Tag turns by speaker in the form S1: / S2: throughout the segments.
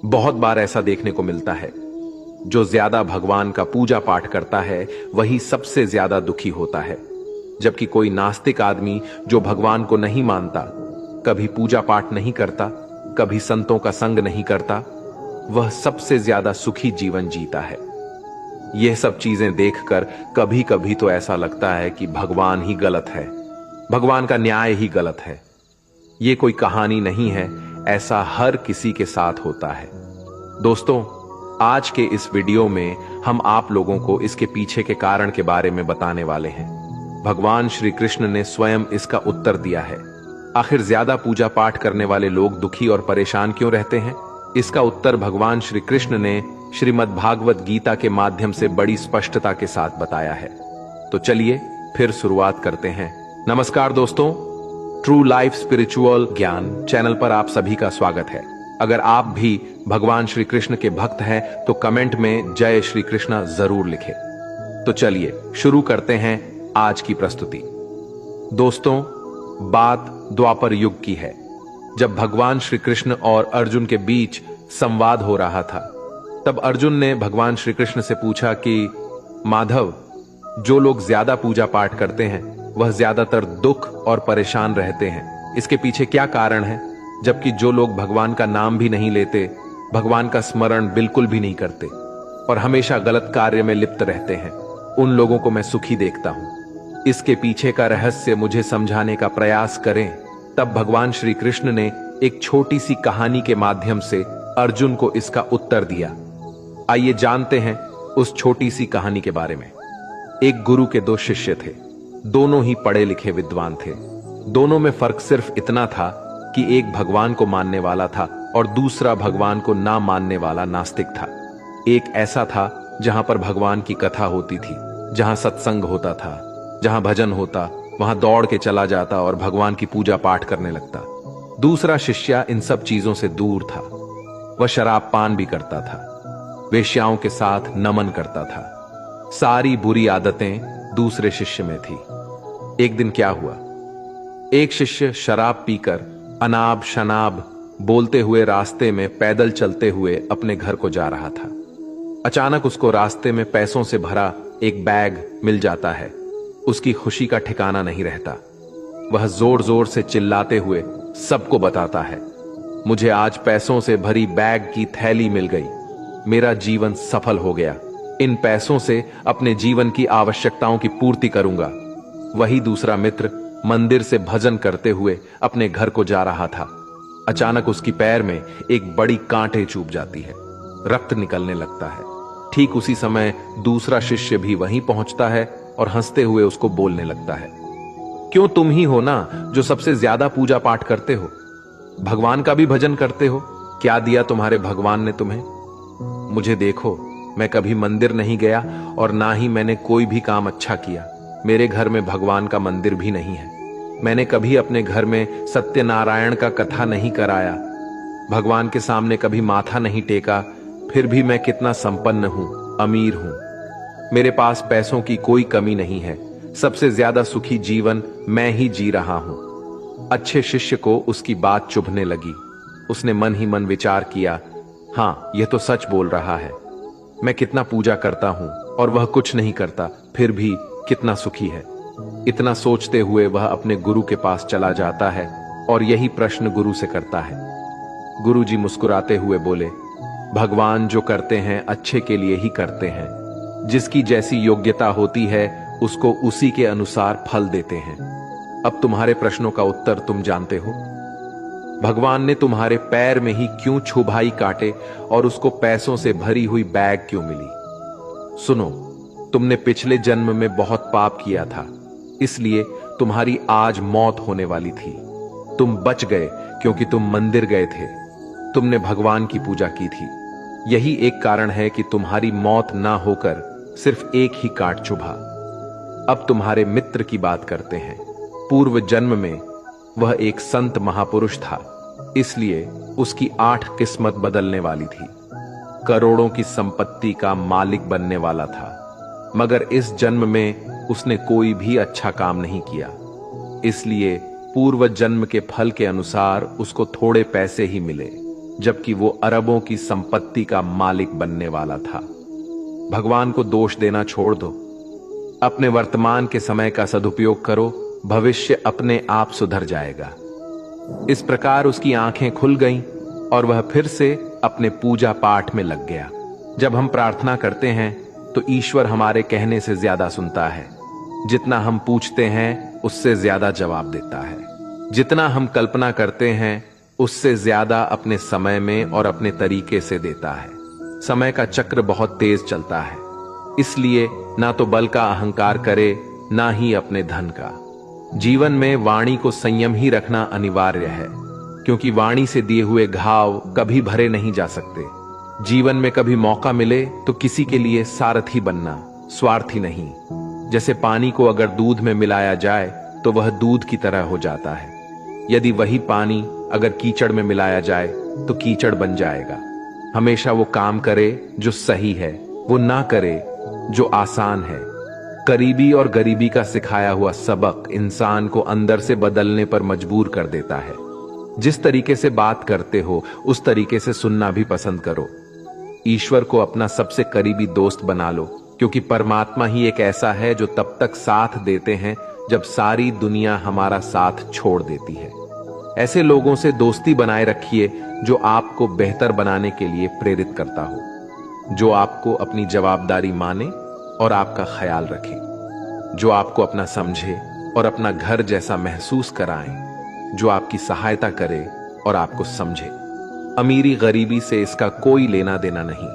S1: बहुत बार ऐसा देखने को मिलता है, जो ज्यादा भगवान का पूजा पाठ करता है वही सबसे ज्यादा दुखी होता है, जबकि कोई नास्तिक आदमी जो भगवान को नहीं मानता, कभी पूजा पाठ नहीं करता, कभी संतों का संग नहीं करता, वह सबसे ज्यादा सुखी जीवन जीता है। यह सब चीजें देखकर कभी कभी तो ऐसा लगता है कि भगवान ही गलत है, भगवान का न्याय ही गलत है। यह कोई कहानी नहीं है, ऐसा हर किसी के साथ होता है। दोस्तों, आज के इस वीडियो में हम आप लोगों को इसके पीछे के कारण के बारे में बताने वाले हैं। भगवान श्री कृष्ण ने स्वयं इसका उत्तर दिया है। आखिर ज्यादा पूजा पाठ करने वाले लोग दुखी और परेशान क्यों रहते हैं? इसका उत्तर भगवान श्री कृष्ण ने श्रीमद् भागवत गीता के माध्यम से बड़ी स्पष्टता के साथ बताया है। तो चलिए फिर शुरुआत करते हैं। नमस्कार दोस्तों, ट्रू लाइफ स्पिरिचुअल ज्ञान चैनल पर आप सभी का स्वागत है। अगर आप भी भगवान श्री कृष्ण के भक्त हैं तो कमेंट में जय श्री कृष्ण जरूर लिखें। तो चलिए शुरू करते हैं आज की प्रस्तुति। दोस्तों, बात द्वापर युग की है, जब भगवान श्री कृष्ण और अर्जुन के बीच संवाद हो रहा था। तब अर्जुन ने भगवान श्री कृष्ण से पूछा कि माधव, जो लोग ज्यादा पूजा पाठ करते हैं वह ज्यादातर दुख और परेशान रहते हैं, इसके पीछे क्या कारण है? जबकि जो लोग भगवान का नाम भी नहीं लेते, भगवान का स्मरण बिल्कुल भी नहीं करते और हमेशा गलत कार्य में लिप्त रहते हैं, उन लोगों को मैं सुखी देखता हूं। इसके पीछे का रहस्य मुझे समझाने का प्रयास करें। तब भगवान श्री कृष्ण ने एक छोटी सी कहानी के माध्यम से अर्जुन को इसका उत्तर दिया। आइए जानते हैं उस छोटी सी कहानी के बारे में। एक गुरु के दो शिष्य थे, दोनों ही पढ़े लिखे विद्वान थे। दोनों में फर्क सिर्फ इतना था कि एक भगवान को मानने वाला था और दूसरा भगवान को ना मानने वाला नास्तिक था। एक ऐसा था जहां पर भगवान की कथा होती थी, जहां सत्संग होता था, जहां भजन होता, वहां दौड़ के चला जाता और भगवान की पूजा पाठ करने लगता। दूसरा शिष्य इन सब चीजों से दूर था। वह शराब पान भी करता था, वेश्याओं के साथ नमन करता था। सारी बुरी आदतें दूसरे शिष्य में थी। एक दिन क्या हुआ, एक शिष्य शराब पीकर अनाब शनाब बोलते हुए रास्ते में पैदल चलते हुए अपने घर को जा रहा था। अचानक उसको रास्ते में पैसों से भरा एक बैग मिल जाता है। उसकी खुशी का ठिकाना नहीं रहता। वह जोर जोर से चिल्लाते हुए सबको बताता है, मुझे आज पैसों से भरी बैग की थैली मिल गई, मेरा जीवन सफल हो गया, इन पैसों से अपने जीवन की आवश्यकताओं की पूर्ति करूंगा। वही दूसरा मित्र मंदिर से भजन करते हुए अपने घर को जा रहा था। अचानक उसकी पैर में एक बड़ी कांटे चुभ जाती है, रक्त निकलने लगता है। ठीक उसी समय दूसरा शिष्य भी वहीं पहुंचता है और हंसते हुए उसको बोलने लगता है, क्यों, तुम ही हो ना जो सबसे ज्यादा पूजा पाठ करते हो, भगवान का भी भजन करते हो, क्या दिया तुम्हारे भगवान ने तुम्हें? मुझे देखो, मैं कभी मंदिर नहीं गया और ना ही मैंने कोई भी काम अच्छा किया। मेरे घर में भगवान का मंदिर भी नहीं है। मैंने कभी अपने घर में सत्यनारायण का कथा नहीं कराया, भगवान के सामने कभी माथा नहीं टेका, फिर भी मैं कितना संपन्न हूं, अमीर हूं। मेरे पास पैसों की कोई कमी नहीं है, सबसे ज्यादा सुखी जीवन मैं ही जी रहा हूं। अच्छे शिष्य को उसकी बात चुभने लगी। उसने मन ही मन विचार किया, हाँ, यह तो सच बोल रहा है। मैं कितना पूजा करता हूं और वह कुछ नहीं करता, फिर भी कितना सुखी है। इतना सोचते हुए वह अपने गुरु के पास चला जाता है और यही प्रश्न गुरु से करता है। गुरुजी मुस्कुराते हुए बोले, भगवान जो करते हैं अच्छे के लिए ही करते हैं, जिसकी जैसी योग्यता होती है उसको उसी के अनुसार फल देते हैं। अब तुम्हारे प्रश्नों का उत्तर तुम जानते हो। भगवान ने तुम्हारे पैर में ही क्यों छुभाई काटे और उसको पैसों से भरी हुई बैग क्यों मिली? सुनो, तुमने पिछले जन्म में बहुत पाप किया था, इसलिए तुम्हारी आज मौत होने वाली थी। तुम बच गए क्योंकि तुम मंदिर गए थे, तुमने भगवान की पूजा की थी। यही एक कारण है कि तुम्हारी मौत ना होकर सिर्फ एक ही काट चुभा। अब तुम्हारे मित्र की बात करते हैं। पूर्व जन्म में वह एक संत महापुरुष था, इसलिए उसकी 8 किस्मत बदलने वाली थी। करोड़ों की संपत्ति का मालिक बनने वाला था, मगर इस जन्म में उसने कोई भी अच्छा काम नहीं किया, इसलिए पूर्व जन्म के फल के अनुसार उसको थोड़े पैसे ही मिले। जबकि वो अरबों की संपत्ति का मालिक बनने वाला था। भगवान को दोष देना छोड़ दो, अपने वर्तमान के समय का सदुपयोग करो, भविष्य अपने आप सुधर जाएगा। इस प्रकार उसकी आंखें खुल गईं और वह फिर से अपने पूजा पाठ में लग गया। जब हम प्रार्थना करते हैं तो ईश्वर हमारे कहने से ज्यादा सुनता है। जितना हम पूछते हैं उससे ज्यादा जवाब देता है। जितना हम कल्पना करते हैं उससे ज्यादा अपने समय में और अपने तरीके से देता है। समय का चक्र बहुत तेज चलता है, इसलिए ना तो बल का अहंकार करे, ना ही अपने धन का। जीवन में वाणी को संयम ही रखना अनिवार्य है, क्योंकि वाणी से दिए हुए घाव कभी भरे नहीं जा सकते। जीवन में कभी मौका मिले तो किसी के लिए सारथी बनना, स्वार्थी नहीं। जैसे पानी को अगर दूध में मिलाया जाए तो वह दूध की तरह हो जाता है। यदि वही पानी अगर कीचड़ में मिलाया जाए तो कीचड़ बन जाएगा। हमेशा वो काम करे जो सही है, वो ना करे जो आसान है। करीबी और गरीबी का सिखाया हुआ सबक इंसान को अंदर से बदलने पर मजबूर कर देता है। जिस तरीके से बात करते हो उस तरीके से सुनना भी पसंद करो। ईश्वर को अपना सबसे करीबी दोस्त बना लो, क्योंकि परमात्मा ही एक ऐसा है जो तब तक साथ देते हैं जब सारी दुनिया हमारा साथ छोड़ देती है। ऐसे लोगों से दोस्ती बनाए रखिए जो आपको बेहतर बनाने के लिए प्रेरित करता हो, जो आपको अपनी जवाबदारी माने और आपका ख्याल रखे, जो आपको अपना समझे और अपना घर जैसा महसूस कराएं, जो आपकी सहायता करे और आपको समझे। अमीरी गरीबी से इसका कोई लेना देना नहीं।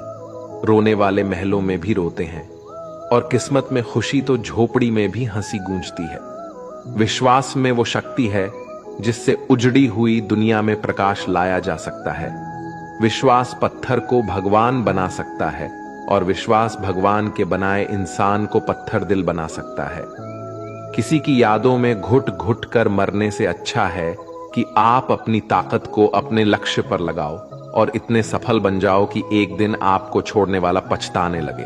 S1: रोने वाले महलों में भी रोते हैं और किस्मत में खुशी तो झोपड़ी में भी हंसी गूंजती है। विश्वास में वो शक्ति है जिससे उजड़ी हुई दुनिया में प्रकाश लाया जा सकता है। विश्वास पत्थर को भगवान बना सकता है और विश्वास भगवान के बनाए इंसान को पत्थर दिल बना सकता है। किसी की यादों में घुट घुट कर मरने से अच्छा है कि आप अपनी ताकत को अपने लक्ष्य पर लगाओ और इतने सफल बन जाओ कि एक दिन आपको छोड़ने वाला पछताने लगे।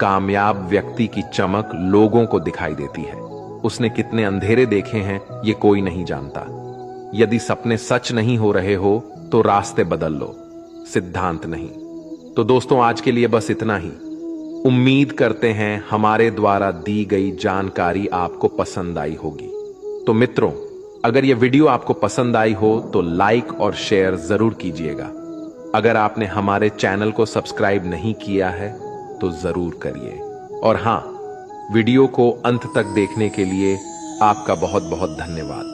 S1: कामयाब व्यक्ति की चमक लोगों को दिखाई देती है। उसने कितने अंधेरे देखे हैं ये कोई नहीं जानता। यदि सपने सच नहीं हो रहे हो तो रास्ते बदल लो, सिद्धांत नहीं। तो दोस्तों, आज के लिए बस इतना ही। उम्मीद करते हैं हमारे द्वारा दी गई जानकारी आपको पसंद आई होगी। तो मित्रों, अगर यह वीडियो आपको पसंद आई हो तो लाइक और शेयर जरूर कीजिएगा। अगर आपने हमारे चैनल को सब्सक्राइब नहीं किया है तो जरूर करिए। और हां, वीडियो को अंत तक देखने के लिए आपका बहुत बहुत धन्यवाद।